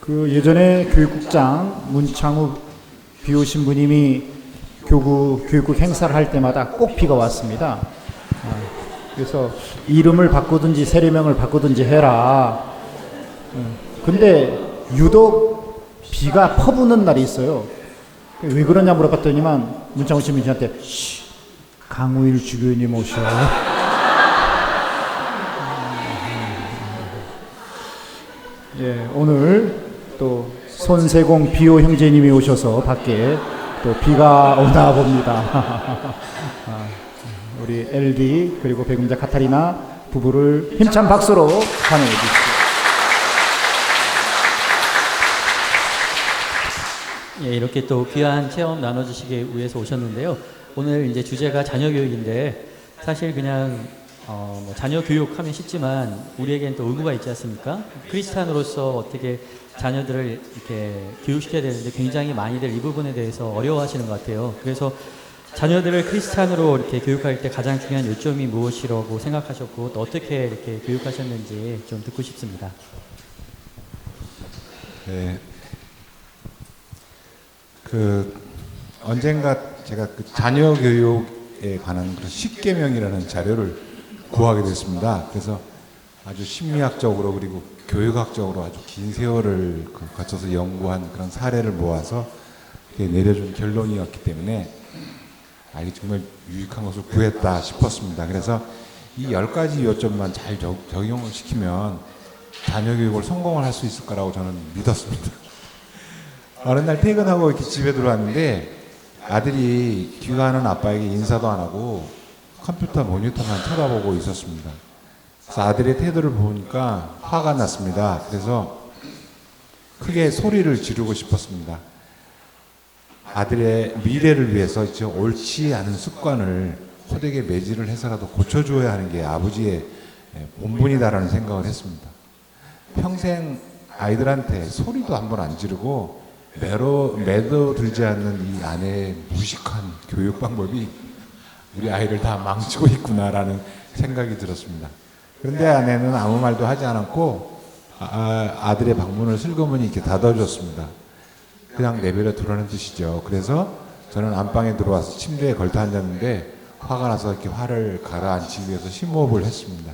그 예전에 교육국장 문창우 비호 신부님이 교육국 행사를 할 때마다 꼭 비가 왔습니다. 그래서 이름을 바꾸든지 세례명을 바꾸든지 해라. 근데 유독 비가 퍼부는 날이 있어요. 왜 그러냐 물어봤더니만 문창우 신부님한테 강우일 주교님 오셔. 예, 오늘 또 손세공 비호 형제님이 오셔서 밖에 또 비가 오나 봅니다. 우리 LD 그리고 배금자 카타리나 부부를 힘찬 박수로 환영해 주십시오. 예, 이렇게 또 귀한 체험 나눠주시기 위해서 오셨는데요. 오늘 이제 주제가 자녀 교육인데 사실 그냥 자녀 교육하면 쉽지만 우리에겐 또 의무가 있지 않습니까? 크리스찬으로서 어떻게 자녀들을 이렇게 교육시켜야 되는데 굉장히 많이들 이 부분에 대해서 어려워하시는 것 같아요. 그래서 자녀들을 크리스찬으로 이렇게 교육할 때 가장 중요한 요점이 무엇이라고 생각하셨고 또 어떻게 이렇게 교육하셨는지 좀 듣고 싶습니다. 네. 언젠가 제가 그 자녀 교육에 관한 그런 10계명이라는 자료를 구하게 됐습니다. 그래서 아주 심리학적으로 그리고 교육학적으로 아주 긴 세월을 거쳐서 연구한 그런 사례를 모아서 내려준 결론이었기 때문에 이게 정말 유익한 것을 구했다 싶었습니다. 그래서 이 10가지 요점만 잘 적용을 시키면 자녀 교육을 성공을 할 수 있을 거라고 저는 믿었습니다. 어느 날 퇴근하고 이렇게 집에 들어왔는데 아들이 귀가하는 아빠에게 인사도 안 하고 컴퓨터 모니터만 쳐다보고 있었습니다. 그래서 아들의 태도를 보니까 화가 났습니다. 그래서 크게 소리를 지르고 싶었습니다. 아들의 미래를 위해서 옳지 않은 습관을 호되게 매질을 해서라도 고쳐줘야 하는 게 아버지의 본분이다라는 생각을 했습니다. 평생 아이들한테 소리도 한번 안 지르고 매도들지 않는 이 아내의 무식한 교육 방법이 우리 아이를 다 망치고 있구나라는 생각이 들었습니다. 그런데 아내는 아무 말도 하지 않았고 아들의 방문을 슬그머니 이렇게 닫아줬습니다. 그냥 내버려 두라는 뜻이죠. 그래서 저는 안방에 들어와서 침대에 걸터 앉았는데 화가 나서 이렇게 화를 가라앉히기 위해서 심호흡을 했습니다.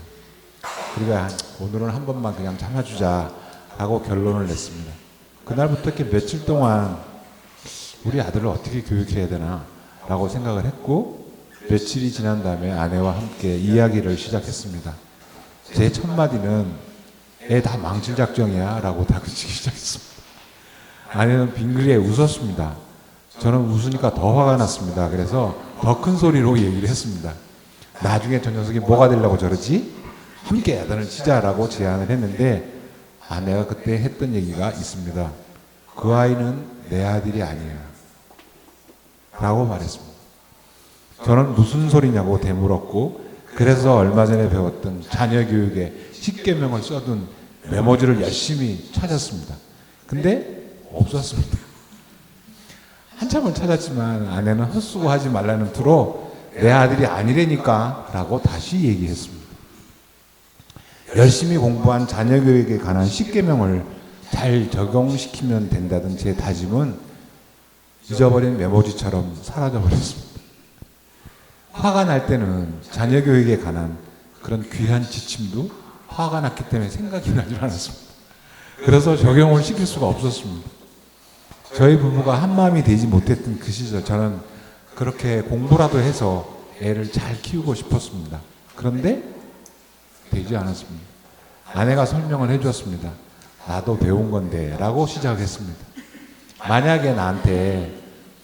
그리고 오늘은 한 번만 그냥 참아주자라고 결론을 냈습니다. 그날부터 이렇게 며칠 동안 우리 아들을 어떻게 교육해야 되나 라고 생각을 했고 며칠이 지난 다음에 아내와 함께 이야기를 시작했습니다. 제 첫 마디는 애 다 망칠 작정이야 라고 다그치기 시작했습니다. 아내는 빙그레 웃었습니다. 저는 웃으니까 더 화가 났습니다. 그래서 더 큰 소리로 얘기를 했습니다. 나중에 저 녀석이 뭐가 되려고 저러지? 함께 야단을 치자라고 제안을 했는데 아내가 그때 했던 얘기가 있습니다. 그 아이는 내 아들이 아니야 라고 말했습니다. 저는 무슨 소리냐고 되물었고 그래서 얼마 전에 배웠던 자녀 교육의 10계명을 써둔 메모지를 열심히 찾았습니다. 근데 없었습니다. 한참을 찾았지만 아내는 헛수고하지 말라는 투로 내 아들이 아니라니까 라고 다시 얘기했습니다. 열심히 공부한 자녀 교육에 관한 10계명을 잘 적용시키면 된다던 제 다짐은 잊어버린 메모지처럼 사라져버렸습니다. 화가 날 때는 자녀 교육에 관한 그런 귀한 지침도 화가 났기 때문에 생각이 나질 않았습니다. 그래서 적용을 시킬 수가 없었습니다. 저희 부부가 한마음이 되지 못했던 그 시절 저는 그렇게 공부라도 해서 애를 잘 키우고 싶었습니다. 그런데 되지 않았습니다. 아내가 설명을 해주었습니다. 나도 배운 건데 라고 시작했습니다. 만약에 나한테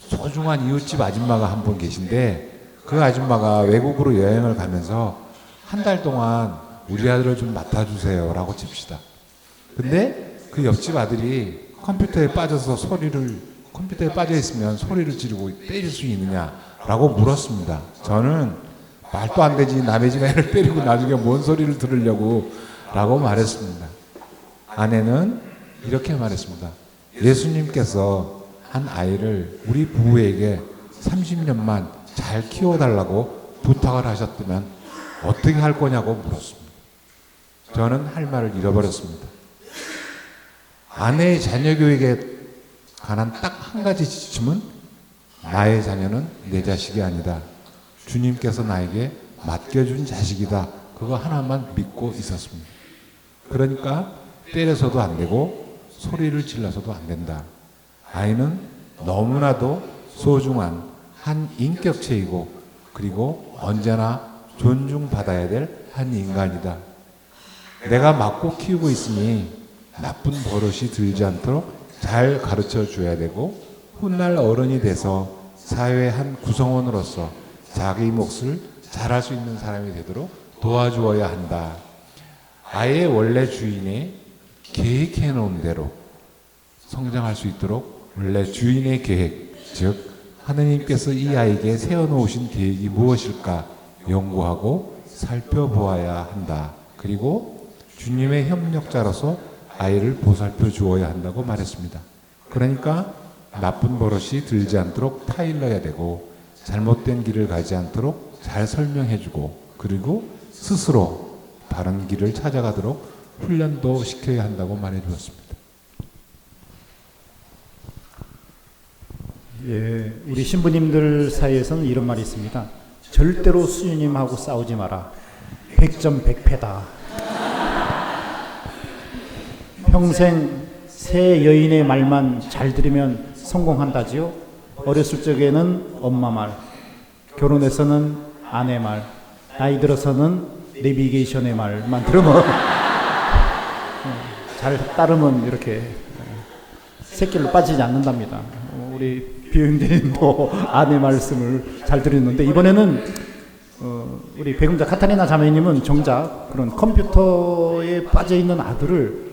소중한 이웃집 아줌마가 한 분 계신데 그 아줌마가 외국으로 여행을 가면서 한 달 동안 우리 아들을 좀 맡아주세요 라고 칩시다. 근데 그 옆집 아들이 컴퓨터에 빠져 있으면 소리를 지르고 때릴 수 있느냐라고 물었습니다. 저는 말도 안 되지 남의 집 애를 때리고 나중에 뭔 소리를 들으려고 라고 말했습니다. 아내는 이렇게 말했습니다. 예수님께서 한 아이를 우리 부부에게 30년만 잘 키워달라고 부탁을 하셨다면 어떻게 할 거냐고 물었습니다. 저는 할 말을 잃어버렸습니다. 아내의 자녀 교육에 관한 딱 한 가지 지침은 나의 자녀는 내 자식이 아니다. 주님께서 나에게 맡겨준 자식이다. 그거 하나만 믿고 있었습니다. 그러니까 때려서도 안 되고 소리를 질러서도 안 된다. 아이는 너무나도 소중한 한 인격체이고 그리고 언제나 존중받아야 될 한 인간이다. 내가 맡고 키우고 있으니 나쁜 버릇이 들지 않도록 잘 가르쳐 줘야 되고 훗날 어른이 돼서 사회의 한 구성원으로서 자기 몫을 잘할 수 있는 사람이 되도록 도와주어야 한다. 아이의 원래 주인이 계획해 놓은 대로 성장할 수 있도록 원래 주인의 계획, 즉 하느님께서 이 아이에게 세워놓으신 계획이 무엇일까 연구하고 살펴보아야 한다. 그리고 주님의 협력자로서 아이를 보살펴 주어야 한다고 말했습니다. 그러니까 나쁜 버릇이 들지 않도록 타일러야 되고 잘못된 길을 가지 않도록 잘 설명해주고 그리고 스스로 바른 길을 찾아가도록 훈련도 시켜야 한다고 말해주었습니다. 예, 우리 신부님들 사이에서는 이런 말이 있습니다. 절대로 수녀님하고 싸우지 마라. 100점 100패다. 평생 새 여인의 말만 잘 들으면 성공한다지요. 어렸을 적에는 엄마 말, 결혼해서는 아내 말, 나이 들어서는 내비게이션의 말만 들으면 잘 따르면 이렇게 새길로 빠지지 않는답니다. 우리 비영재님도 아내 말씀을 잘 들었는데 이번에는 우리 배금자 카타리나 자매님은 정작 그런 컴퓨터에 빠져 있는 아들을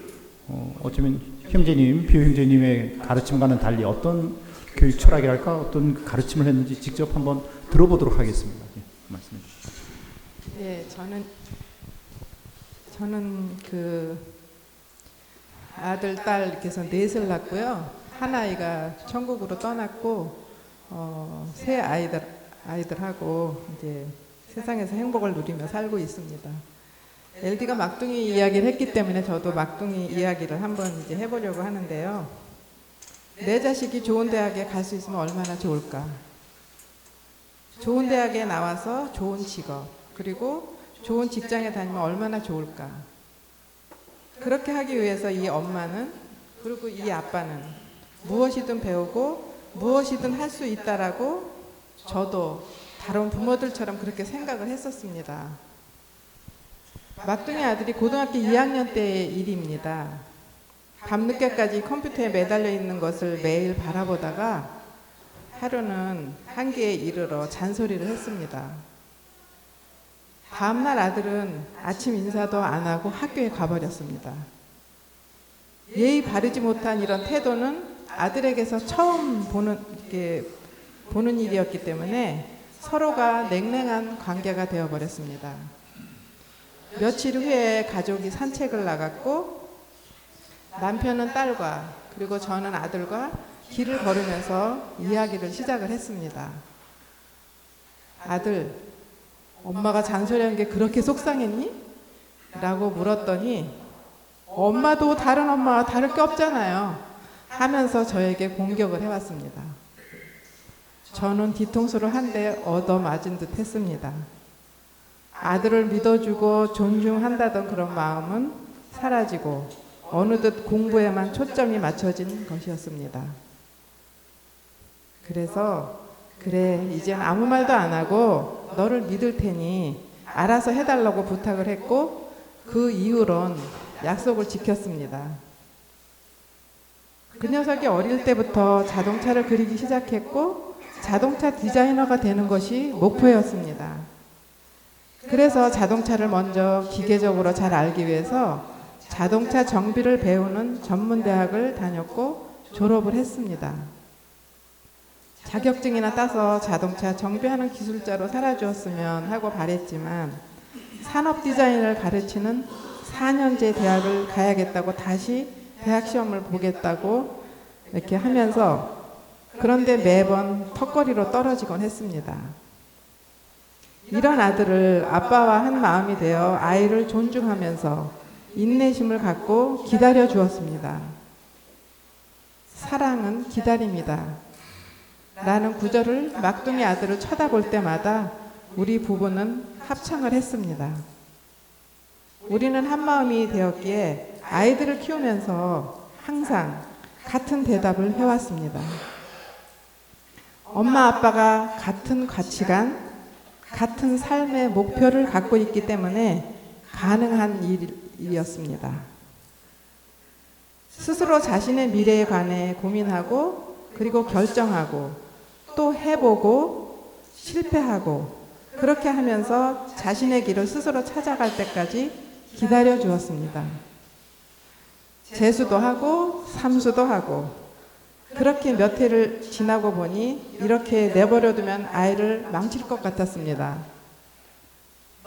어쩌면 형제님, 비형제님의 가르침과는 달리 어떤 교육 철학이랄까 어떤 가르침을 했는지 직접 한번 들어보도록 하겠습니다. 예, 말씀해 주시죠. 네, 저는 그 아들, 딸 이렇게 해서 넷을 낳고요. 한 아이가 천국으로 떠났고 세 아이들하고 이제 세상에서 행복을 누리며 살고 있습니다. LD가 막둥이 이야기를 했기 때문에 저도 막둥이 이야기를 한번 이제 해보려고 하는데요. 내 자식이 좋은 대학에 갈 수 있으면 얼마나 좋을까? 좋은 대학에 나와서 좋은 직업, 그리고 좋은 직장에 다니면 얼마나 좋을까? 그렇게 하기 위해서 이 엄마는, 그리고 이 아빠는 무엇이든 배우고 무엇이든 할 수 있다라고 저도 다른 부모들처럼 그렇게 생각을 했었습니다. 막둥이 아들이 고등학교 2학년 때의 일입니다. 밤늦게까지 컴퓨터에 매달려 있는 것을 매일 바라보다가 하루는 한계에 이르러 잔소리를 했습니다. 다음날 아들은 아침 인사도 안 하고 학교에 가버렸습니다. 예의 바르지 못한 이런 태도는 아들에게서 처음 보는 일이었기 때문에 서로가 냉랭한 관계가 되어버렸습니다. 며칠 후에 가족이 산책을 나갔고 남편은 딸과 그리고 저는 아들과 길을 걸으면서 이야기를 시작을 했습니다. 아들, 엄마가 잔소리한 게 그렇게 속상했니? 라고 물었더니 엄마도 다른 엄마와 다를 게 없잖아요 하면서 저에게 공격을 해왔습니다. 저는 뒤통수를 한 대 얻어맞은 듯 했습니다. 아들을 믿어주고 존중한다던 그런 마음은 사라지고 어느덧 공부에만 초점이 맞춰진 것이었습니다. 그래서 그래, 이젠 아무 말도 안 하고 너를 믿을 테니 알아서 해달라고 부탁을 했고 그 이후론 약속을 지켰습니다. 그 녀석이 어릴 때부터 자동차를 그리기 시작했고 자동차 디자이너가 되는 것이 목표였습니다. 그래서 자동차를 먼저 기계적으로 잘 알기 위해서 자동차 정비를 배우는 전문대학을 다녔고 졸업을 했습니다. 자격증이나 따서 자동차 정비하는 기술자로 살아주었으면 하고 바랬지만 산업 디자인을 가르치는 4년제 대학을 가야겠다고 다시 대학 시험을 보겠다고 이렇게 하면서 그런데 매번 턱걸이로 떨어지곤 했습니다. 이런 아들을 아빠와 한 마음이 되어 아이를 존중하면서 인내심을 갖고 기다려 주었습니다. 사랑은 기다림이다. 라는 구절을 막둥이 아들을 쳐다볼 때마다 우리 부부는 합창을 했습니다. 우리는 한마음이 되었기에 아이들을 키우면서 항상 같은 대답을 해왔습니다. 엄마 아빠가 같은 가치관, 같은 삶의 목표를 갖고 있기 때문에 가능한 일이었습니다. 스스로 자신의 미래에 관해 고민하고 그리고 결정하고 또 해보고 실패하고 그렇게 하면서 자신의 길을 스스로 찾아갈 때까지 기다려 주었습니다. 재수도 하고 삼수도 하고 그렇게 몇 해를 지나고 보니 이렇게 내버려두면 아이를 망칠 것 같았습니다.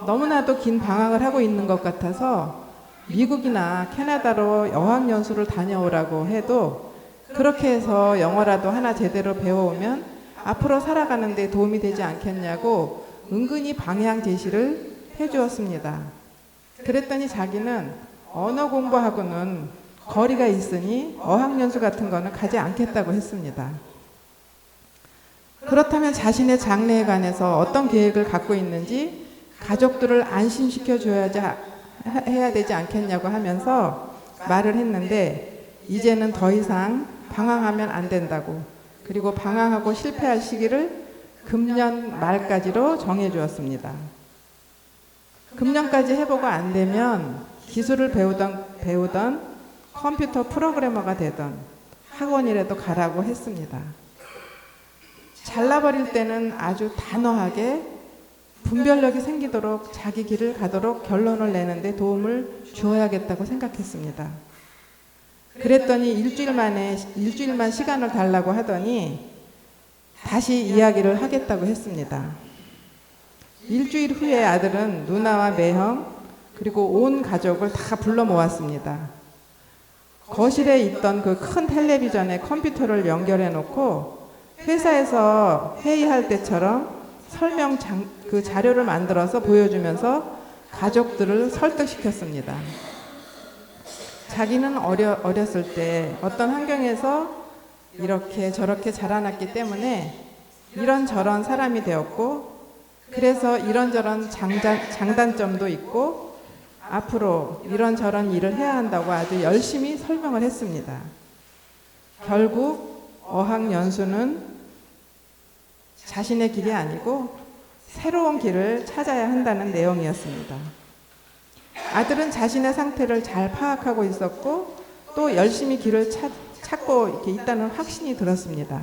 너무나도 긴 방황을 하고 있는 것 같아서 미국이나 캐나다로 어학연수를 다녀오라고 해도 그렇게 해서 영어라도 하나 제대로 배워오면 앞으로 살아가는 데 도움이 되지 않겠냐고 은근히 방향 제시를 해주었습니다. 그랬더니 자기는 언어 공부하고는 거리가 있으니 어학연수 같은 거는 가지 않겠다고 했습니다. 그렇다면 자신의 장래에 관해서 어떤 계획을 갖고 있는지 가족들을 안심시켜 해야 되지 않겠냐고 하면서 말을 했는데 이제는 더 이상 방황하면 안 된다고 그리고 방황하고 실패할 시기를 금년 말까지로 정해 주었습니다. 금년까지 해보고 안 되면 기술을 배우던 컴퓨터 프로그래머가 되던 학원이라도 가라고 했습니다. 잘나버릴 때는 아주 단호하게 분별력이 생기도록 자기 길을 가도록 결론을 내는데 도움을 주어야겠다고 생각했습니다. 그랬더니 일주일만 시간을 달라고 하더니 다시 이야기를 하겠다고 했습니다. 일주일 후에 아들은 누나와 매형 그리고 온 가족을 다 불러 모았습니다. 거실에 있던 그 큰 텔레비전에 컴퓨터를 연결해 놓고 회사에서 회의할 때처럼 그 자료를 만들어서 보여주면서 가족들을 설득시켰습니다. 자기는 어렸을 때 어떤 환경에서 이렇게 저렇게 자라났기 때문에 이런저런 사람이 되었고 그래서 이런저런 장단점도 있고 앞으로 이런저런 일을 해야 한다고 아주 열심히 설명을 했습니다. 결국 어학연수는 자신의 길이 아니고 새로운 길을 찾아야 한다는 내용이었습니다. 아들은 자신의 상태를 잘 파악하고 있었고 또 열심히 길을 찾고 이렇게 있다는 확신이 들었습니다.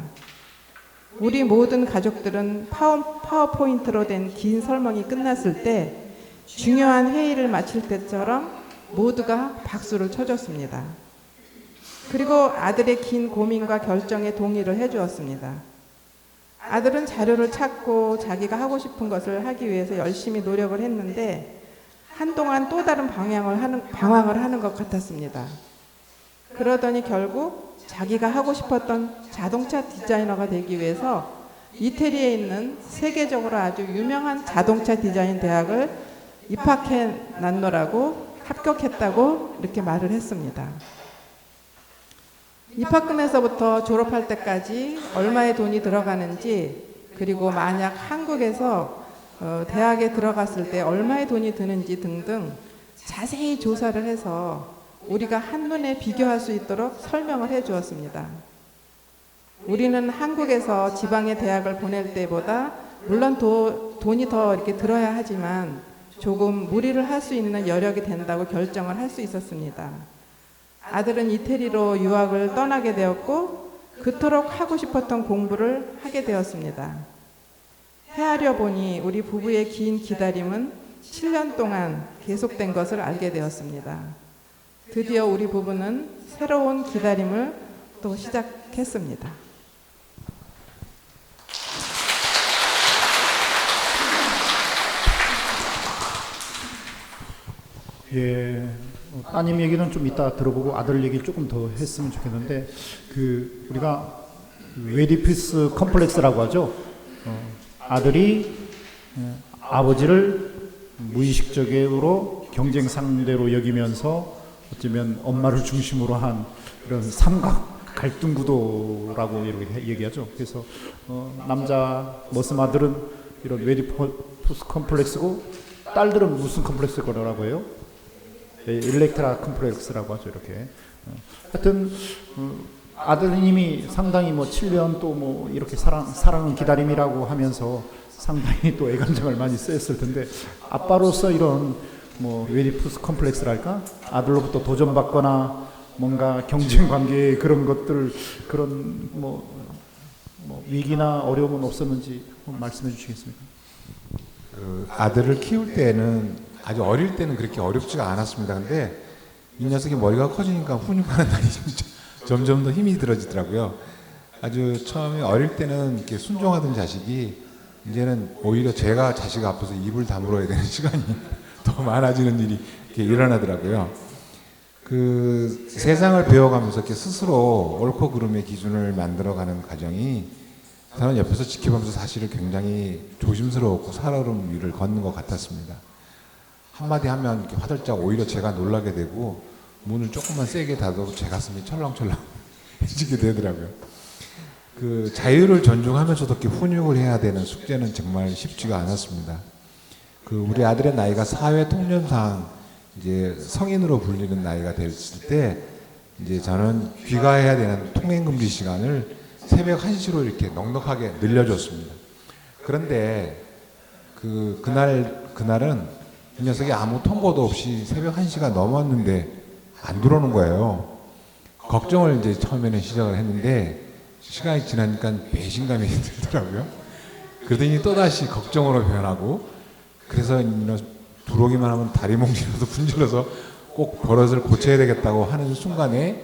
우리 모든 가족들은 파워포인트로 된 긴 설명이 끝났을 때 중요한 회의를 마칠 때처럼 모두가 박수를 쳐줬습니다. 그리고 아들의 긴 고민과 결정에 동의를 해주었습니다. 아들은 자료를 찾고 자기가 하고 싶은 것을 하기 위해서 열심히 노력을 했는데 한동안 또 다른 방황을 하는 것 같았습니다. 그러더니 결국 자기가 하고 싶었던 자동차 디자이너가 되기 위해서 이태리에 있는 세계적으로 아주 유명한 자동차 디자인 대학을 입학해 놨노라고 합격했다고 이렇게 말을 했습니다. 입학금에서부터 졸업할 때까지 얼마의 돈이 들어가는지 그리고 만약 한국에서 대학에 들어갔을 때 얼마의 돈이 드는지 등등 자세히 조사를 해서 우리가 한눈에 비교할 수 있도록 설명을 해 주었습니다. 우리는 한국에서 지방의 대학을 보낼 때보다 물론 돈이 더 이렇게 들어야 하지만 조금 무리를 할 수 있는 여력이 된다고 결정을 할 수 있었습니다. 아들은 이태리로 유학을 떠나게 되었고 그토록 하고 싶었던 공부를 하게 되었습니다. 헤아려 보니 우리 부부의 긴 기다림은 7년 동안 계속된 것을 알게 되었습니다. 드디어 우리 부부는 새로운 기다림을 또 시작했습니다. 예, 따님 얘기는 좀 이따 들어보고 아들 얘기 조금 더 했으면 좋겠는데 우리가 웨디피스 컴플렉스라고 하죠. 아들이 아버지를 무의식적으로 경쟁 상대로 여기면서 어쩌면 엄마를 중심으로 한 이런 삼각 갈등 구도라고 이렇게 얘기하죠. 그래서 남자 머슴 아들은 이런 웨디푸스 컴플렉스고 딸들은 무슨 컴플렉스 거라고 해요? 일렉트라 컴플렉스라고 하죠. 이렇게. 하여튼 아드님이 상당히 뭐 7년 또 뭐 이렇게 사랑은 기다림이라고 하면서 상당히 또 애감정을 많이 쓰였을 텐데 아빠로서 이런 뭐 웨디푸스 컴플렉스랄까 아들로부터 도전받거나 뭔가 경쟁 관계의 그런 것들 그런 뭐 위기나 어려움은 없었는지 말씀해 주시겠습니까? 그 아들을 키울 때는 아주 어릴 때는 그렇게 어렵지가 않았습니다. 근데 이 녀석이 머리가 커지니까 훈육하는 날이 점점 더 힘이 들어지더라고요. 아주 처음에 어릴 때는 이렇게 순종하던 자식이 이제는 오히려 제가 자식 앞에서 입을 다물어야 되는 시간이 더 많아지는 일이 이렇게 일어나더라고요. 그 세상을 배워가면서 이렇게 스스로 옳고 그름의 기준을 만들어가는 과정이 저는 옆에서 지켜보면서 사실은 굉장히 조심스러웠고 살얼음 위를 걷는 것 같았습니다. 한마디 하면 이렇게 화들짝 오히려 제가 놀라게 되고 문을 조금만 세게 닫아도 제 가슴이 철렁철렁해지게 되더라고요. 그 자유를 존중하면서도 이렇게 훈육을 해야 되는 숙제는 정말 쉽지가 않았습니다. 그 우리 아들의 나이가 사회 통념상 이제 성인으로 불리는 나이가 됐을 때 이제 저는 귀가해야 되는 통행금지 시간을 새벽 1시로 이렇게 넉넉하게 늘려줬습니다. 그런데 그날은 이 녀석이 아무 통보도 없이 새벽 1시가 넘었는데 안 들어오는 거예요. 걱정을 이제 처음에는 시작을 했는데 시간이 지나니까 배신감이 들더라고요. 그러더니 또다시 걱정으로 변하고 그래서 들어오기만 하면 다리 몽지라도 분질러서 꼭 버릇을 고쳐야 되겠다고 하는 순간에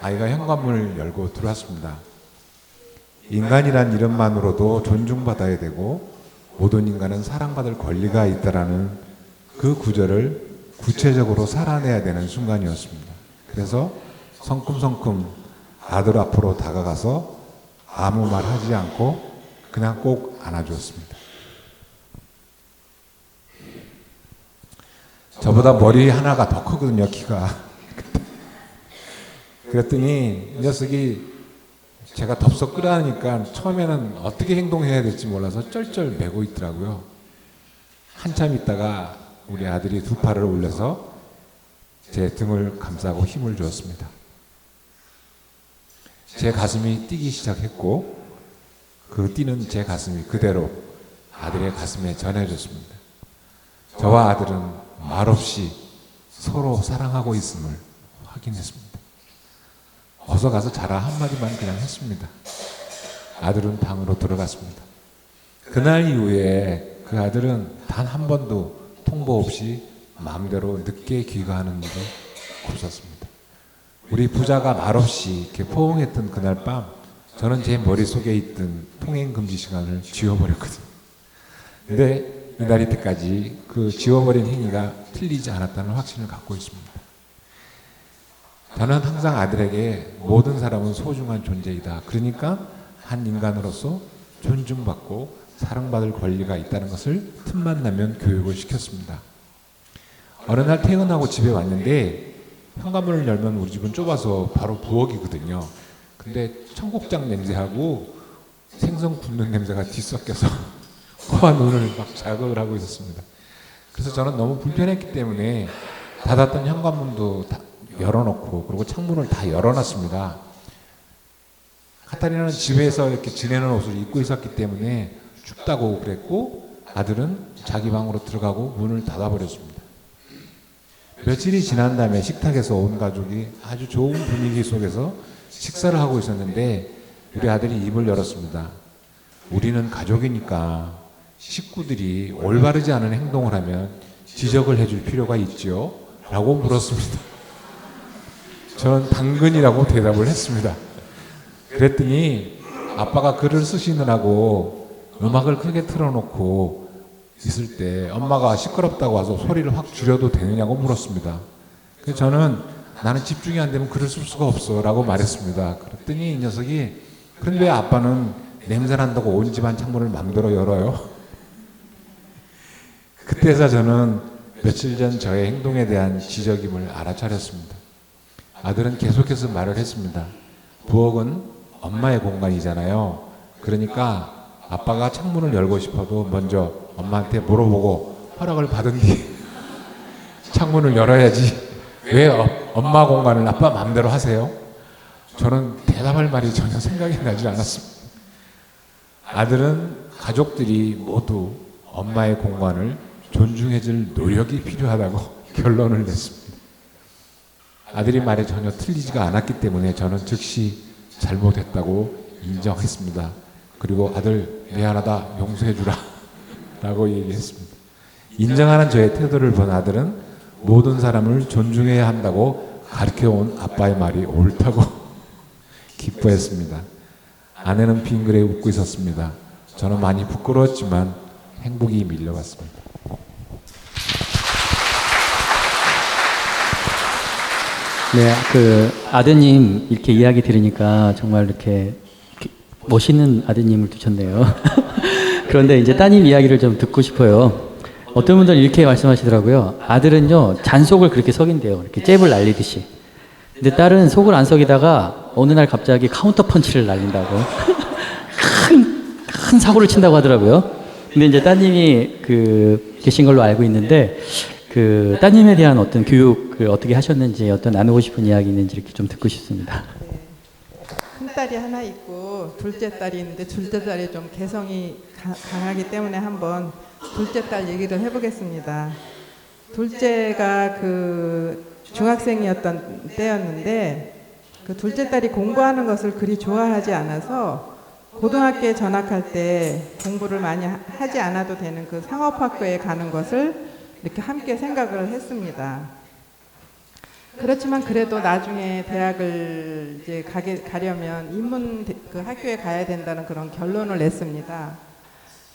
아이가 현관문을 열고 들어왔습니다. 인간이란 이름만으로도 존중받아야 되고 모든 인간은 사랑받을 권리가 있다라는 그 구절을 구체적으로 살아내야 되는 순간이었습니다. 그래서 성큼성큼 아들 앞으로 다가가서 아무 말 하지 않고 그냥 꼭 안아주었습니다. 저보다 머리 하나가 더 크거든요, 키가. 그랬더니 이 녀석이 제가 덥석 끓여하니까 처음에는 어떻게 행동해야 될지 몰라서 쩔쩔 매고 있더라고요. 한참 있다가 우리 아들이 두 팔을 올려서 제 등을 감싸고 힘을 주었습니다. 제 가슴이 뛰기 시작했고 그 뛰는 제 가슴이 그대로 아들의 가슴에 전해졌습니다. 저와 아들은 말없이 서로 사랑하고 있음을 확인했습니다. 어서 가서 자라 한마디만 그냥 했습니다. 아들은 방으로 들어갔습니다. 그날 이후에 그 아들은 단 한 번도 통보 없이 마음대로 늦게 귀가하는 일이 없었습니다. 우리 부자가 말없이 이렇게 포옹했던 그날 밤 저는 제 머릿속에 있던 통행금지 시간을 지워버렸거든요. 근데 이날 이때까지 그 지워버린 행위가 틀리지 않았다는 확신을 갖고 있습니다. 저는 항상 아들에게 모든 사람은 소중한 존재이다. 그러니까 한 인간으로서 존중받고 사랑받을 권리가 있다는 것을 틈만 나면 교육을 시켰습니다. 어느 날 퇴근하고 집에 왔는데 현관문을 열면 우리 집은 좁아서 바로 부엌이거든요. 근데 청국장 냄새하고 생선 굽는 냄새가 뒤섞여서 코와 눈을 막 자극을 하고 있었습니다. 그래서 저는 너무 불편했기 때문에 닫았던 현관문도 다 열어놓고 그리고 창문을 다 열어놨습니다. 카타리나는 집에서 이렇게 지내는 옷을 입고 있었기 때문에 춥다고 그랬고 아들은 자기 방으로 들어가고 문을 닫아버렸습니다. 며칠이 지난 다음에 식탁에서 온 가족이 아주 좋은 분위기 속에서 식사를 하고 있었는데 우리 아들이 입을 열었습니다. 우리는 가족이니까 식구들이 올바르지 않은 행동을 하면 지적을 해줄 필요가 있지요? 라고 물었습니다. 저는 당근이라고 대답을 했습니다. 그랬더니 아빠가 글을 쓰시느라고 음악을 크게 틀어놓고 있을 때 엄마가 시끄럽다고 와서 소리를 확 줄여도 되느냐고 물었습니다. 그래서 저는 나는 집중이 안 되면 글을 쓸 수가 없어 라고 말했습니다. 그랬더니 이 녀석이 그런데 왜 아빠는 냄새 난다고 온 집안 창문을 맘대로 열어요? 그때서 저는 며칠 전 저의 행동에 대한 지적임을 알아차렸습니다. 아들은 계속해서 말을 했습니다. 부엌은 엄마의 공간이잖아요. 그러니까 아빠가 창문을 열고 싶어도 먼저 엄마한테 물어보고 허락을 받은 뒤 창문을 열어야지. 왜 엄마 공간을 아빠 마음대로 하세요? 저는 대답할 말이 전혀 생각이 나지 않았습니다. 아들은 가족들이 모두 엄마의 공간을 존중해줄 노력이 필요하다고 결론을 냈습니다. 아들이 말에 전혀 틀리지가 않았기 때문에 저는 즉시 잘못했다고 인정했습니다. 그리고 아들 미안하다 용서해주라 라고 얘기했습니다. 인정하는 저의 태도를 본 아들은 모든 사람을 존중해야 한다고 가르쳐온 아빠의 말이 옳다고 기뻐했습니다. 아내는 빙그레 웃고 있었습니다. 저는 많이 부끄러웠지만 행복이 밀려왔습니다. 네, 그 아드님 이렇게 이야기 들으니까 정말 이렇게 멋있는 아드님을 두셨네요. 그런데 이제 따님 이야기를 좀 듣고 싶어요. 어떤 분들은 이렇게 말씀하시더라고요. 아들은요 잔속을 그렇게 속인대요. 이렇게 잽을 날리듯이. 근데 딸은 속을 안 속이다가 어느 날 갑자기 카운터 펀치를 날린다고 큰 사고를 친다고 하더라고요. 근데 이제 따님이 계신 걸로 알고 있는데 그 따님에 대한 어떤 교육을 어떻게 하셨는지 어떤 나누고 싶은 이야기 있는지 이렇게 좀 듣고 싶습니다. 네. 큰 딸이 하나 있고 둘째 딸이 있는데 둘째 딸이 좀 개성이 강하기 때문에 한번 둘째 딸 얘기를 해보겠습니다. 둘째가 그 중학생이었던 때였는데 그 둘째 딸이 공부하는 것을 그리 좋아하지 않아서 고등학교에 전학할 때 공부를 많이 하지 않아도 되는 그 상업학교에 가는 것을 이렇게 함께 생각을 했습니다. 그렇지만 그래도 나중에 대학을 이제 가려면 인문 그 학교에 가야 된다는 그런 결론을 냈습니다.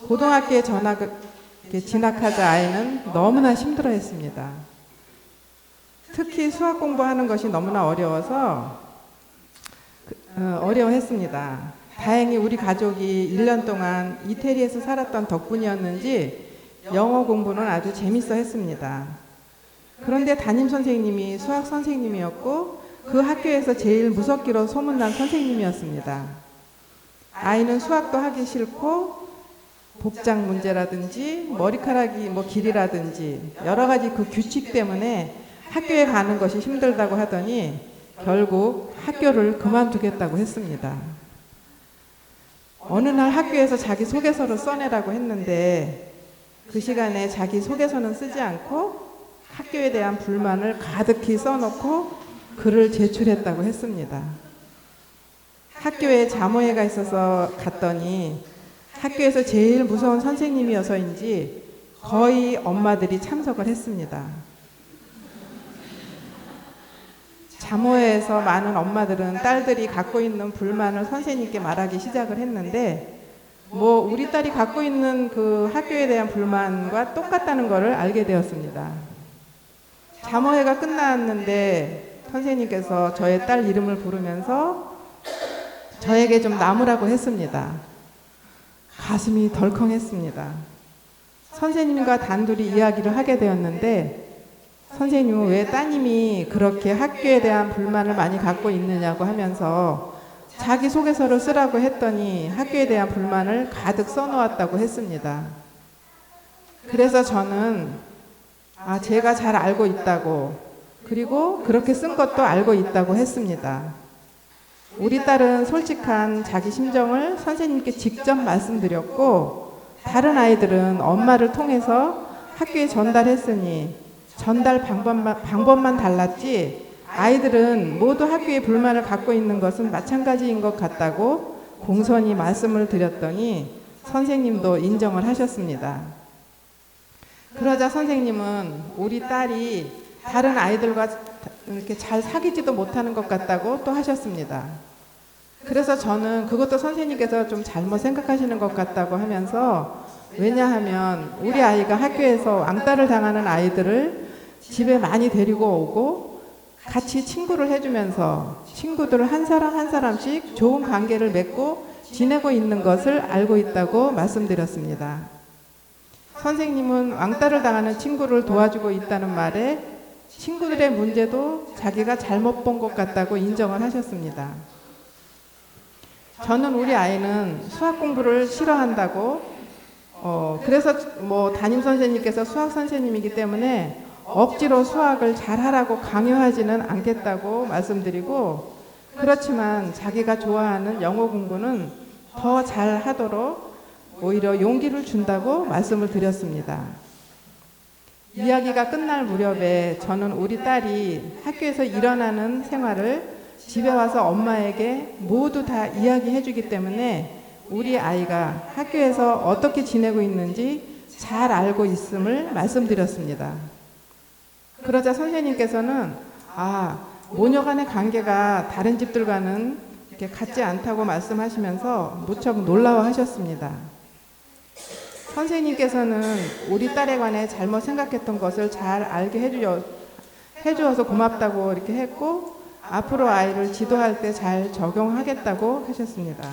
고등학교에 진학하자 아이는 너무나 힘들어했습니다. 특히 수학 공부하는 것이 너무나 어려워서 어려워했습니다. 다행히 우리 가족이 1년 동안 이태리에서 살았던 덕분이었는지 영어 공부는 아주 재밌어 했습니다. 그런데 담임 선생님이 수학 선생님이었고 그 학교에서 제일 무섭기로 소문난 선생님이었습니다. 아이는 수학도 하기 싫고 복장 문제라든지 머리카락이 길이라든지 여러 가지 그 규칙 때문에 학교에 가는 것이 힘들다고 하더니 결국 학교를 그만두겠다고 했습니다. 어느 날 학교에서 자기 소개서를 써내라고 했는데 그 시간에 자기 소개서는 쓰지 않고 학교에 대한 불만을 가득히 써놓고 글을 제출했다고 했습니다. 학교에 자모회가 있어서 갔더니 학교에서 제일 무서운 선생님이어서인지 거의 엄마들이 참석을 했습니다. 자모회에서 많은 엄마들은 딸들이 갖고 있는 불만을 선생님께 말하기 시작을 했는데 우리 딸이 갖고 있는 그 학교에 대한 불만과 똑같다는 것을 알게 되었습니다. 자모회가 끝났는데 선생님께서 저의 딸 이름을 부르면서 저에게 좀 나무라고 했습니다. 가슴이 덜컹했습니다. 선생님과 단둘이 이야기를 하게 되었는데 선생님은 왜 따님이 그렇게 학교에 대한 불만을 많이 갖고 있느냐고 하면서 자기 소개서를 쓰라고 했더니 학교에 대한 불만을 가득 써놓았다고 했습니다. 그래서 저는 제가 잘 알고 있다고 그리고 그렇게 쓴 것도 알고 있다고 했습니다. 우리 딸은 솔직한 자기 심정을 선생님께 직접 말씀드렸고 다른 아이들은 엄마를 통해서 학교에 전달했으니 전달 방법만 달랐지 아이들은 모두 학교에 불만을 갖고 있는 것은 마찬가지인 것 같다고 공손히 말씀을 드렸더니 선생님도 인정을 하셨습니다. 그러자 선생님은 우리 딸이 다른 아이들과 이렇게 잘 사귀지도 못하는 것 같다고 또 하셨습니다. 그래서 저는 그것도 선생님께서 좀 잘못 생각하시는 것 같다고 하면서 왜냐하면 우리 아이가 학교에서 왕따를 당하는 아이들을 집에 많이 데리고 오고 같이 친구를 해주면서 친구들을 한 사람 한 사람씩 좋은 관계를 맺고 지내고 있는 것을 알고 있다고 말씀드렸습니다. 선생님은 왕따를 당하는 친구를 도와주고 있다는 말에 친구들의 문제도 자기가 잘못 본 것 같다고 인정을 하셨습니다. 저는 우리 아이는 수학 공부를 싫어한다고 그래서 뭐 담임 선생님께서 수학 선생님이기 때문에 억지로 수학을 잘하라고 강요하지는 않겠다고 말씀드리고, 그렇지만 자기가 좋아하는 영어 공부는 더 잘하도록 오히려 용기를 준다고 말씀을 드렸습니다. 이야기가 끝날 무렵에 저는 우리 딸이 학교에서 일어나는 생활을 집에 와서 엄마에게 모두 다 이야기해 주기 때문에 우리 아이가 학교에서 어떻게 지내고 있는지 잘 알고 있음을 말씀드렸습니다. 그러자 선생님께서는 모녀 간의 관계가 다른 집들과는 이렇게 같지 않다고 말씀하시면서 무척 놀라워하셨습니다. 선생님께서는 우리 딸에 관해 잘못 생각했던 것을 잘 알게 해주어서 고맙다고 이렇게 했고, 앞으로 아이를 지도할 때 잘 적용하겠다고 하셨습니다.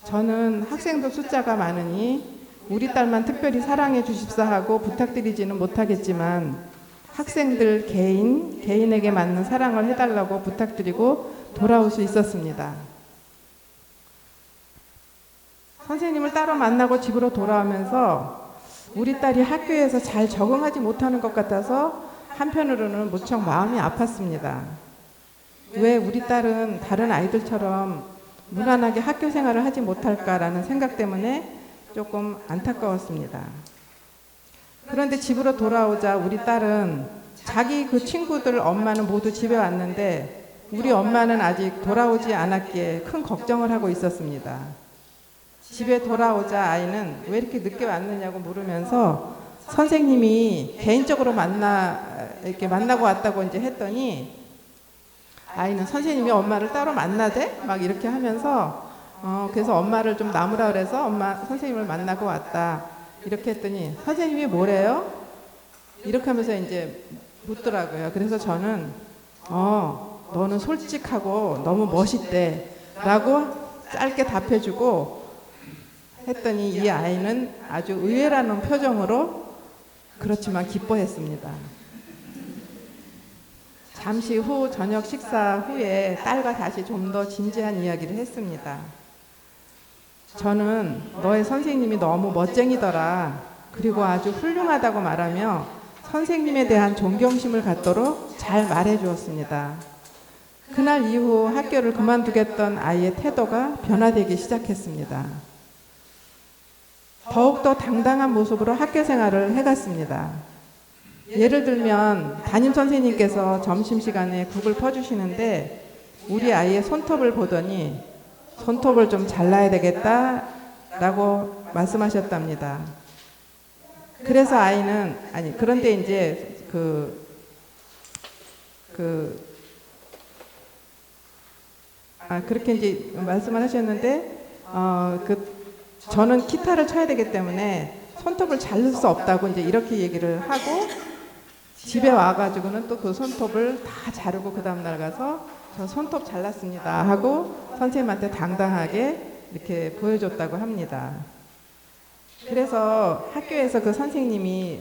저는 학생도 숫자가 많으니 우리 딸만 특별히 사랑해 주십사 하고 부탁드리지는 못하겠지만 학생들 개인에게 맞는 사랑을 해달라고 부탁드리고 돌아올 수 있었습니다. 선생님을 따로 만나고 집으로 돌아오면서 우리 딸이 학교에서 잘 적응하지 못하는 것 같아서 한편으로는 무척 마음이 아팠습니다. 왜 우리 딸은 다른 아이들처럼 무난하게 학교 생활을 하지 못할까라는 생각 때문에 조금 안타까웠습니다. 그런데 집으로 돌아오자 우리 딸은 자기 그 친구들 엄마는 모두 집에 왔는데 우리 엄마는 아직 돌아오지 않았기에 큰 걱정을 하고 있었습니다. 집에 돌아오자 아이는 왜 이렇게 늦게 왔느냐고 물으면서 선생님이 개인적으로 만나고 왔다고 이제 했더니 아이는 선생님이 엄마를 따로 만나대? 막 이렇게 하면서 그래서 엄마를 좀 남으라 그래서 엄마 선생님을 만나고 왔다. 이렇게 했더니 선생님이 뭐래요? 이렇게 하면서 이제 묻더라고요. 그래서 저는 너는 솔직하고 너무 멋있대 라고 짧게 답해주고 했더니 이 아이는 아주 의외라는 표정으로 그렇지만 기뻐했습니다. 잠시 후 저녁 식사 후에 딸과 다시 좀 더 진지한 이야기를 했습니다. 저는 너의 선생님이 너무 멋쟁이더라. 그리고 아주 훌륭하다고 말하며 선생님에 대한 존경심을 갖도록 잘 말해 주었습니다. 그날 이후 학교를 그만두겠던 아이의 태도가 변화되기 시작했습니다. 더욱더 당당한 모습으로 학교 생활을 해갔습니다. 예를 들면 담임 선생님께서 점심시간에 국을 퍼주시는데 우리 아이의 손톱을 보더니 손톱을 좀 잘라야 되겠다라고 말씀하셨답니다. 그래서 아이는 그런데 이제 그렇게 이제 말씀을 하셨는데 저는 기타를 쳐야 되기 때문에 손톱을 자를 수 없다고 이제 이렇게 얘기를 하고 집에 와가지고는 또 그 손톱을 다 자르고 그 다음날 가서 저 손톱 잘랐습니다 하고 선생님한테 당당하게 이렇게 보여줬다고 합니다. 그래서 학교에서 그 선생님이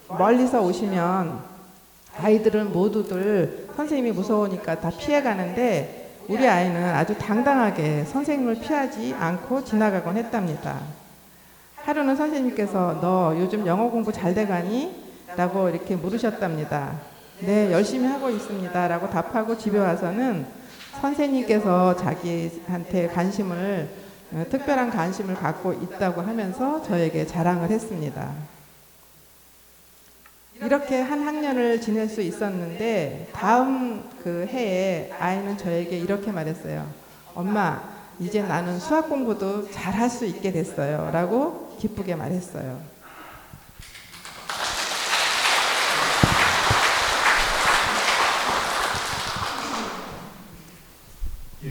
멀리서 오시면 아이들은 모두들 선생님이 무서우니까 다 피해가는데 우리 아이는 아주 당당하게 선생님을 피하지 않고 지나가곤 했답니다. 하루는 선생님께서 너 요즘 영어 공부 잘 돼가니? 라고 이렇게 물으셨답니다. 네, 열심히 하고 있습니다 라고 답하고 집에 와서는 선생님께서 자기한테 특별한 관심을 갖고 있다고 하면서 저에게 자랑을 했습니다. 이렇게 한 학년을 지낼 수 있었는데 다음 그 해에 아이는 저에게 이렇게 말했어요. 엄마, 이제 나는 수학 공부도 잘할 수 있게 됐어요 라고 기쁘게 말했어요.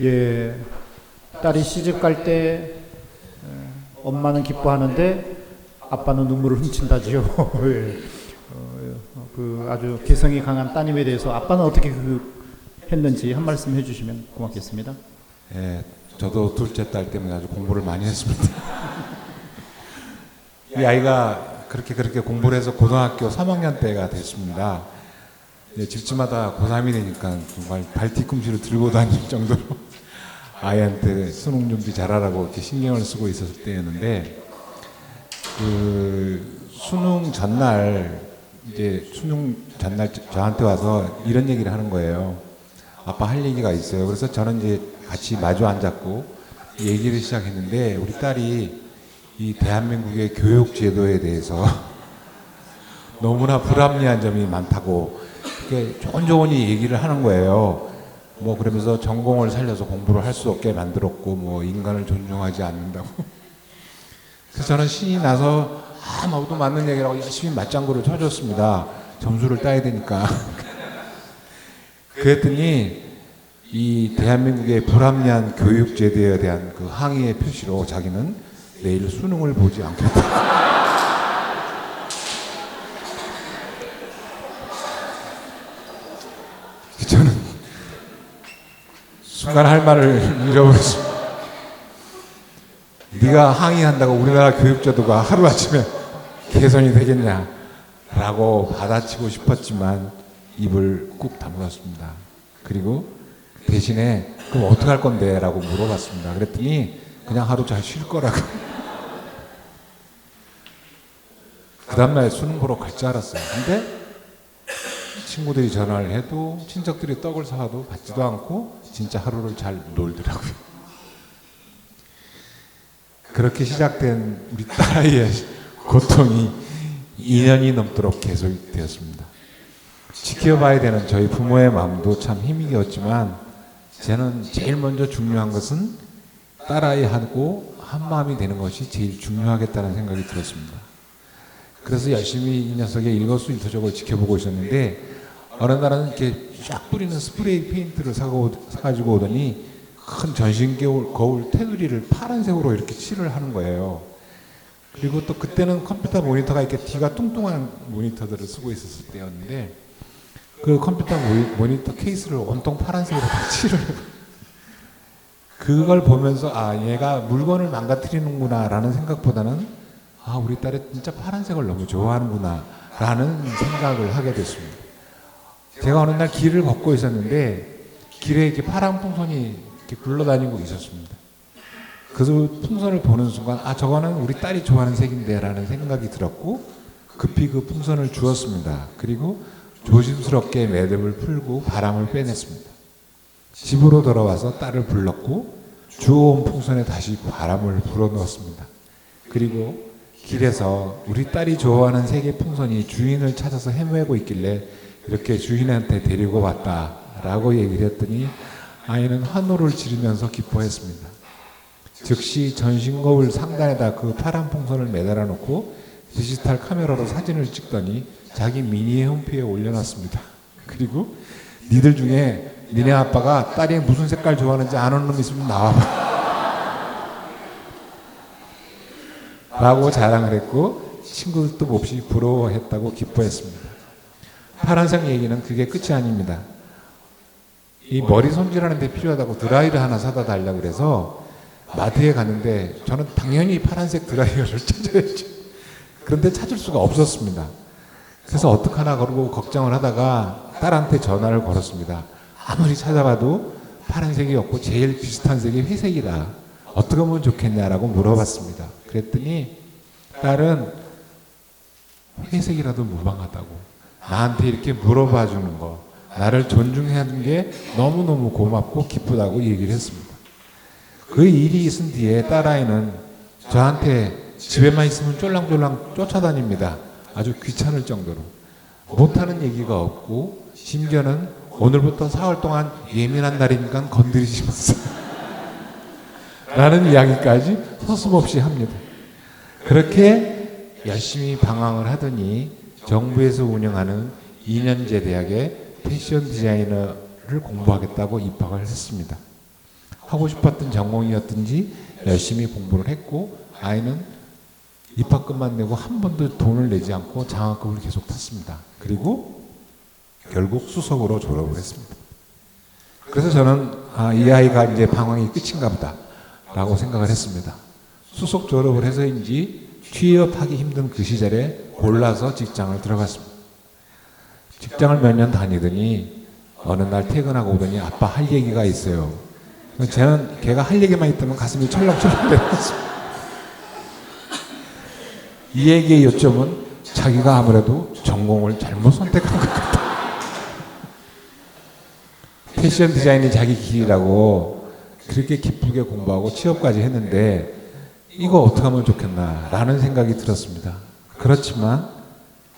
예, 딸이 시집 갈 때 엄마는 기뻐하는데 아빠는 눈물을 훔친다지요. 예. 아주 개성이 강한 따님에 대해서 아빠는 어떻게 했는지 한 말씀 해주시면 고맙겠습니다. 예, 저도 둘째 딸 때문에 아주 공부를 많이 했습니다. 이 아이가 그렇게 공부를 해서 고등학교 3학년 때가 됐습니다. 집집마다 고3이 되니까 정말 발 뒤꿈치를 들고 다닐 정도로 아이한테 수능 준비 잘하라고 이렇게 신경을 쓰고 있었을 때였는데, 그 수능 전날 저한테 와서 이런 얘기를 하는 거예요. 아빠 할 얘기가 있어요. 그래서 저는 이제 같이 마주 앉았고 얘기를 시작했는데, 우리 딸이 이 대한민국의 교육 제도에 대해서 너무나 불합리한 점이 많다고 이렇게 조곤조곤히 얘기를 하는 거예요. 뭐 그러면서 전공을 살려서 공부를 할 수 없게 만들었고, 뭐 인간을 존중하지 않는다고. 그래서 저는 신이 나서 모두 맞는 얘기라고 열심히 맞장구를 쳐줬습니다. 점수를 따야 되니까. 그랬더니 이 대한민국의 불합리한 교육 제도에 대한 그 항의의 표시로 자기는 내일 수능을 보지 않겠다. 저는 순간 할 말을 잃어버렸습니다. 네가 항의한다고 우리나라 교육제도가 하루아침에 개선이 되겠냐라고 받아치고 싶었지만 입을 꾹 다물었습니다. 그리고 대신에 그럼 어떻게 할 건데? 라고 물어봤습니다. 그랬더니 그냥 하루 잘 쉴 거라고. 그 다음날 수능 보러 갈 줄 알았어요. 근데 친구들이 전화를 해도 친척들이 떡을 사와도 받지도 않고 진짜 하루를 잘 놀더라고요. 그렇게 시작된 우리 딸아이의 고통이 2년이 넘도록 계속되었습니다. 지켜봐야 되는 저희 부모의 마음도 참 힘이었지만, 저는 제일 먼저 중요한 것은 딸아이하고 한마음이 되는 것이 제일 중요하겠다는 생각이 들었습니다. 그래서 열심히 이 녀석의 일거수일투족을 지켜보고 있었는데, 어느 날은 이렇게 쫙 뿌리는 스프레이 페인트를 사가지고 오더니 큰 전신 거울 테두리를 파란색으로 이렇게 칠을 하는 거예요. 그리고 또 그때는 컴퓨터 모니터가 이렇게 뒤가 뚱뚱한 모니터들을 쓰고 있었을 때였는데, 그 컴퓨터 모니터 케이스를 온통 파란색으로 다 칠을 해요. 그걸 보면서 얘가 물건을 망가뜨리는구나 라는 생각보다는 우리 딸이 진짜 파란색을 너무 좋아하는구나 라는 생각을 하게 됐습니다. 제가 어느 날 길을 걷고 있었는데 길에 이렇게 파란 풍선이 이렇게 굴러다니고 있었습니다. 그래서 풍선을 보는 순간 저거는 우리 딸이 좋아하는 색인데 라는 생각이 들었고, 급히 그 풍선을 주었습니다. 그리고 조심스럽게 매듭을 풀고 바람을 빼냈습니다. 집으로 돌아와서 딸을 불렀고 주워온 풍선에 다시 바람을 불어넣었습니다. 그리고 길에서 우리 딸이 좋아하는 색의 풍선이 주인을 찾아서 헤매고 있길래 이렇게 주인한테 데리고 왔다라고 얘기를 했더니 아이는 환호를 지르면서 기뻐했습니다. 즉시 전신 거울 상단에다 그 파란 풍선을 매달아 놓고 디지털 카메라로 사진을 찍더니 자기 미니 홈페이지에 올려놨습니다. 그리고 니들 중에 니네 아빠가 딸이 무슨 색깔 좋아하는지 아는 놈 있으면 나와봐 라고 자랑을 했고, 친구들도 몹시 부러워했다고 기뻐했습니다. 파란색 얘기는 그게 끝이 아닙니다. 이 머리 손질하는 데 필요하다고 드라이를 하나 사다 달라고 그래서 마트에 갔는데 저는 당연히 파란색 드라이어를 찾아야죠. 그런데 찾을 수가 없었습니다. 그래서 어떡하나 그러고 걱정을 하다가 딸한테 전화를 걸었습니다. 아무리 찾아봐도 파란색이 없고 제일 비슷한 색이 회색이다. 어떻게 하면 좋겠냐라고 물어봤습니다. 그랬더니 딸은 회색이라도 무방하다고, 나한테 이렇게 물어봐 주는 거, 나를 존중하는 게 너무너무 고맙고 기쁘다고 얘기를 했습니다. 그 일이 있은 뒤에 딸아이는 저한테 집에만 있으면 쫄랑쫄랑 쫓아다닙니다. 아주 귀찮을 정도로. 못하는 얘기가 없고, 심지어는 오늘부터 4월 동안 예민한 날이니까 건드리지 마세요 라는 이야기까지 서슴없이 합니다. 그렇게 열심히 방황을 하더니 정부에서 운영하는 2년제 대학에 패션 디자이너를 공부하겠다고 입학을 했습니다. 하고 싶었던 전공이었든지 열심히 공부를 했고, 아이는 입학금만 내고 한 번도 돈을 내지 않고 장학금을 계속 탔습니다. 그리고 결국 수석으로 졸업을 했습니다. 그래서 저는 이 아이가 이제 방황이 끝인가 보다 라고 생각을 했습니다. 수석 졸업을 해서인지 취업하기 힘든 그 시절에 골라서 직장을 들어갔습니다. 직장을 몇 년 다니더니 어느 날 퇴근하고 오더니 아빠 할 얘기가 있어요. 쟤는 걔가 할 얘기만 있다면 가슴이 철렁철렁 내려갔습니다. 이 얘기의 요점은 자기가 아무래도 전공을 잘못 선택한 것 같다. 패션 디자인이 자기 길이라고 그렇게 기쁘게 공부하고 취업까지 했는데 이거 어떻게 하면 좋겠나 라는 생각이 들었습니다. 그렇지만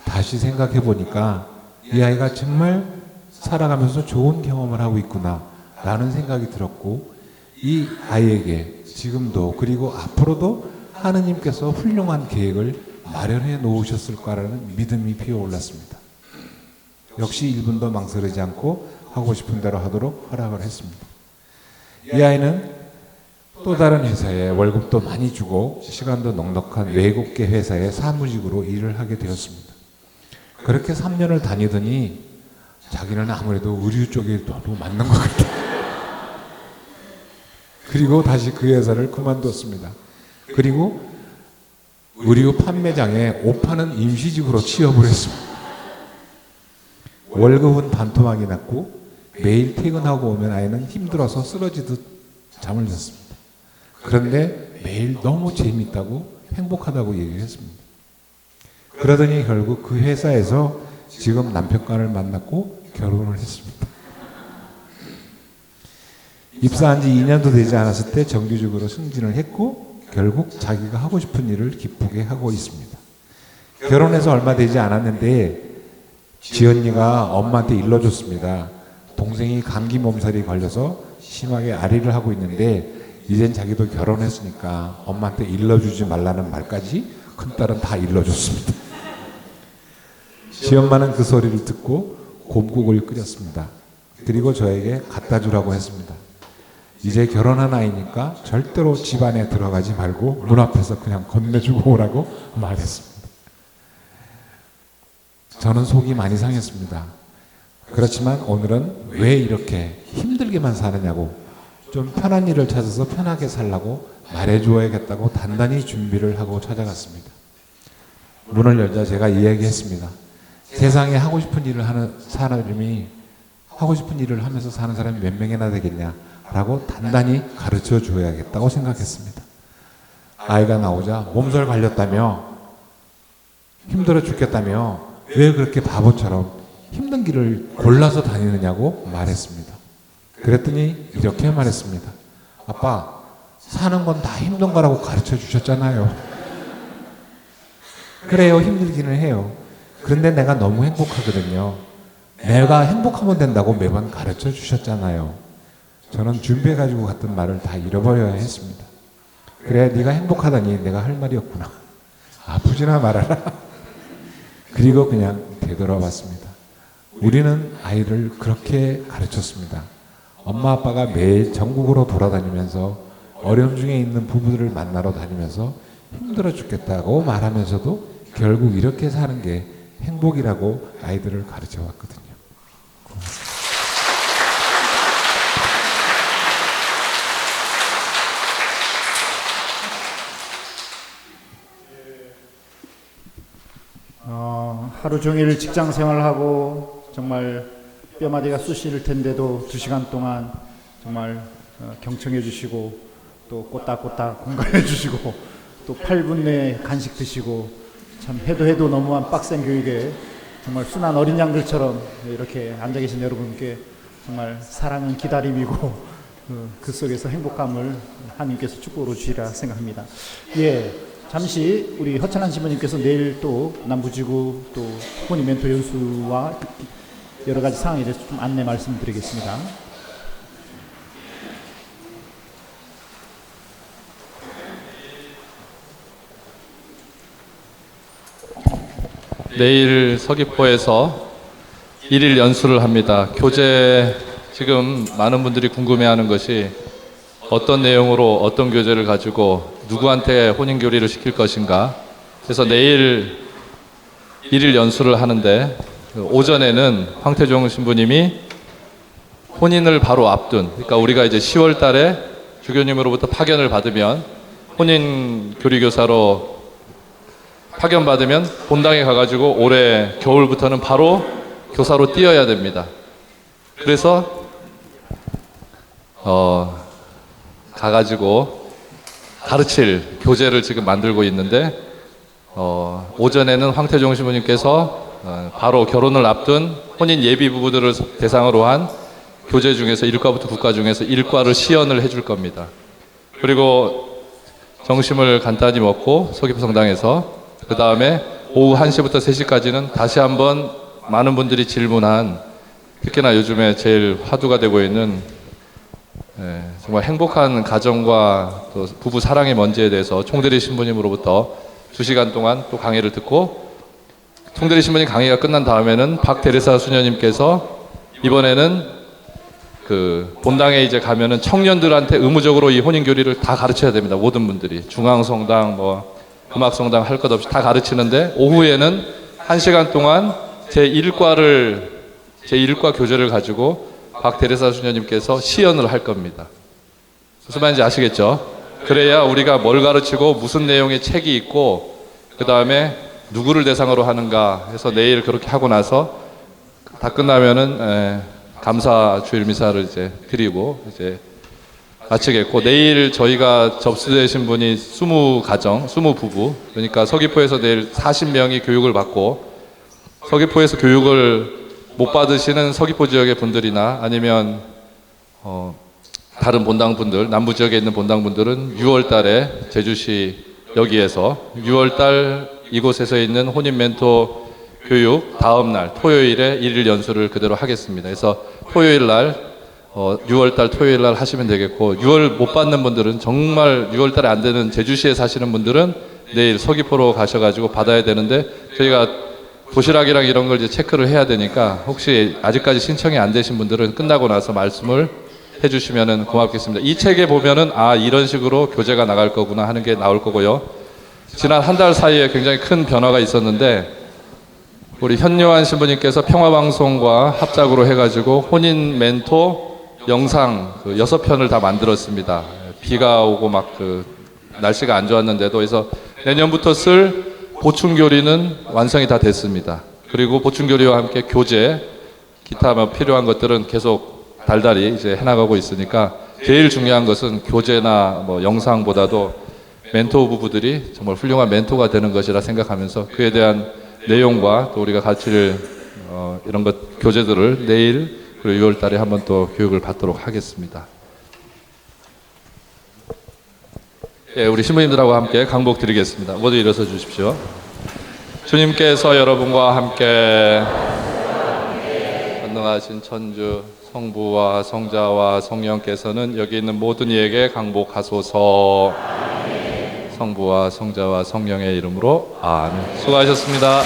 다시 생각해 보니까 이 아이가 정말 살아가면서 좋은 경험을 하고 있구나 라는 생각이 들었고, 이 아이에게 지금도 그리고 앞으로도 하느님께서 훌륭한 계획을 마련해 놓으셨을 거라는 믿음이 피어올랐습니다. 역시 1분도 망설이지 않고 하고 싶은 대로 하도록 허락을 했습니다. 이 아이는 또 다른 회사에 월급도 많이 주고 시간도 넉넉한 외국계 회사에 사무직으로 일을 하게 되었습니다. 그렇게 3년을 다니더니 자기는 아무래도 의류 쪽이 더 맞는 것 같다. 그리고 다시 그 회사를 그만뒀습니다. 그리고 의류 판매장에 옷 파는 임시직으로 취업을 했습니다. 월급은 반토막이 났고 매일 퇴근하고 오면 아이는 힘들어서 쓰러지듯 잠을 잤습니다. 그런데 매일 너무 재밌다고 행복하다고 얘기를 했습니다. 그러더니 결국 그 회사에서 지금 남편과를 만났고 결혼을 했습니다. 입사한 지 2년도 되지 않았을 때 정규직으로 승진을 했고 결국 자기가 하고 싶은 일을 기쁘게 하고 있습니다. 결혼해서 얼마 되지 않았는데 지언니가 엄마한테 일러줬습니다. 동생이 감기 몸살이 걸려서 심하게 아리를 하고 있는데 이젠 자기도 결혼했으니까 엄마한테 일러주지 말라는 말까지 큰딸은 다 일러줬습니다. 지엄마는 그 소리를 듣고 곰국을 끓였습니다. 그리고 저에게 갖다 주라고 했습니다. 이제 결혼한 아이니까 절대로 집 안에 들어가지 말고 문 앞에서 그냥 건네주고 오라고 말했습니다. 저는 속이 많이 상했습니다. 그렇지만 오늘은 왜 이렇게 힘들게만 사느냐고, 좀 편한 일을 찾아서 편하게 살라고 말해줘야겠다고 단단히 준비를 하고 찾아갔습니다. 문을 열자 제가 이야기했습니다. 세상에 하고 싶은 일을 하는 사람이 하고 싶은 일을 하면서 사는 사람이 몇 명이나 되겠냐라고 단단히 가르쳐 줘야겠다고 생각했습니다. 아이가 나오자 몸살 걸렸다며 힘들어 죽겠다며 왜 그렇게 바보처럼 힘든 길을 골라서 다니느냐고 말했습니다. 그랬더니 이렇게 말했습니다. 아빠, 사는 건 다 힘든 거라고 가르쳐 주셨잖아요. 그래요, 힘들기는 해요. 그런데 내가 너무 행복하거든요. 내가 행복하면 된다고 매번 가르쳐 주셨잖아요. 저는 준비해가지고 갔던 말을 다 잃어버려야 했습니다. 그래, 네가 행복하다니 내가 할 말이 없구나. 아프지나 말아라. 그리고 그냥 되돌아봤습니다. 우리는 아이를 그렇게 가르쳤습니다. 엄마 아빠가 매일 전국으로 돌아다니면서 어려움 중에 있는 부부들을 만나러 다니면서 힘들어 죽겠다고 말하면서도 결국 이렇게 사는 게 행복이라고 아이들을 가르쳐 왔거든요. 하루 종일 직장 생활하고 정말 뼈마디가 쑤실 텐데도 2시간 동안 정말 경청해 주시고 또 꼬딱꼬딱 공감해 주시고 또 8분 내에 간식 드시고 참 해도 너무한 빡센 교육에 정말 순한 어린 양들처럼 이렇게 앉아 계신 여러분께 정말 사랑은 기다림이고 그 속에서 행복감을 하나님께서 축복으로 주시리라 생각합니다. 예, 잠시 우리 허찬한 신부님께서 내일 또 남부지구 또 후보님 멘토 연수와 여러 가지 상황에 대해서 좀 안내 말씀드리겠습니다. 내일 서귀포에서 1일 연수를 합니다. 교재 지금 많은 분들이 궁금해하는 것이 어떤 내용으로 어떤 교재를 가지고 누구한테 혼인교리를 시킬 것인가. 그래서 내일 1일 연수를 하는데 오전에는 황태종 신부님이 혼인을 바로 앞둔, 그러니까 우리가 이제 10월 달에 주교님으로부터 파견을 받으면 혼인교리교사로 파견받으면 본당에 가가지고 올해 겨울부터는 바로 교사로 뛰어야 됩니다. 그래서 가가지고 가르칠 교재를 지금 만들고 있는데 오전에는 황태종 신부님께서 바로 결혼을 앞둔 혼인 예비 부부들을 대상으로 한 교재 중에서 1과부터 9과 중에서 1과를 시연을 해줄 겁니다. 그리고 점심을 간단히 먹고 서귀포 성당에서 그 다음에 오후 1시부터 3시까지는 다시 한번 많은 분들이 질문한, 특히나 요즘에 제일 화두가 되고 있는 정말 행복한 가정과 또 부부 사랑의 먼지에 대해서 총대리 신부님으로부터 2시간 동안 또 강의를 듣고, 총대리 신부님 강의가 끝난 다음에는 박 대리사 수녀님께서 이번에는 그 본당에 이제 가면은 청년들한테 의무적으로 이 혼인교리를 다 가르쳐야 됩니다. 모든 분들이 중앙성당 뭐 음악성당 할 것 없이 다 가르치는데, 오후에는 1시간 동안 제1과 교재를 가지고 박 대리사 수녀님께서 시연을 할 겁니다. 무슨 말인지 아시겠죠? 그래야 우리가 뭘 가르치고 무슨 내용의 책이 있고 그 다음에 누구를 대상으로 하는가 해서 내일 그렇게 하고 나서 다 끝나면은 감사 주일 미사를 이제 드리고 이제 마치겠고, 내일 저희가 접수되신 분이 20가정, 20부부, 그러니까 서귀포에서 내일 40명이 교육을 받고, 서귀포에서 교육을 못 받으시는 서귀포 지역의 분들이나 아니면 다른 본당분들, 남부 지역에 있는 본당분들은 6월 달에 제주시 여기에서 6월 달 이곳에서 있는 혼인 멘토 교육 다음 날 토요일에 1일 연수를 그대로 하겠습니다. 그래서 토요일 날 6월 달 토요일 날 하시면 되겠고, 6월 못 받는 분들은, 정말 6월 달에 안 되는 제주시에 사시는 분들은 내일 서귀포로 가셔가지고 받아야 되는데, 저희가 도시락이랑 이런 걸 이제 체크를 해야 되니까 혹시 아직까지 신청이 안 되신 분들은 끝나고 나서 말씀을 해주시면 고맙겠습니다. 이 책에 보면은 이런 식으로 교재가 나갈 거구나 하는 게 나올 거고요. 지난 한 달 사이에 굉장히 큰 변화가 있었는데, 우리 현요한 신부님께서 평화방송과 합작으로 해가지고 혼인 멘토 영상 6편을 다 만들었습니다. 비가 오고 막 날씨가 안 좋았는데도. 그래서 내년부터 쓸 보충교리는 완성이 다 됐습니다. 그리고 보충교리와 함께 교재, 기타 뭐 필요한 것들은 계속 달달이 이제 해나가고 있으니까, 제일 중요한 것은 교재나 뭐 영상보다도 멘토 부부들이 정말 훌륭한 멘토가 되는 것이라 생각하면서 그에 대한 내용과 또 우리가 가르칠 이런 것 교재들을 내일 그리고 6월 달에 한번 또 교육을 받도록 하겠습니다. 예, 우리 신부님들하고 함께 강복 드리겠습니다. 모두 일어서 주십시오. 주님께서 여러분과 함께 전능하신 천주 성부와 성자와 성령께서는 여기 있는 모든 이에게 강복하소서. 성부와 성자와 성령의 이름으로 아멘. 수고하셨습니다.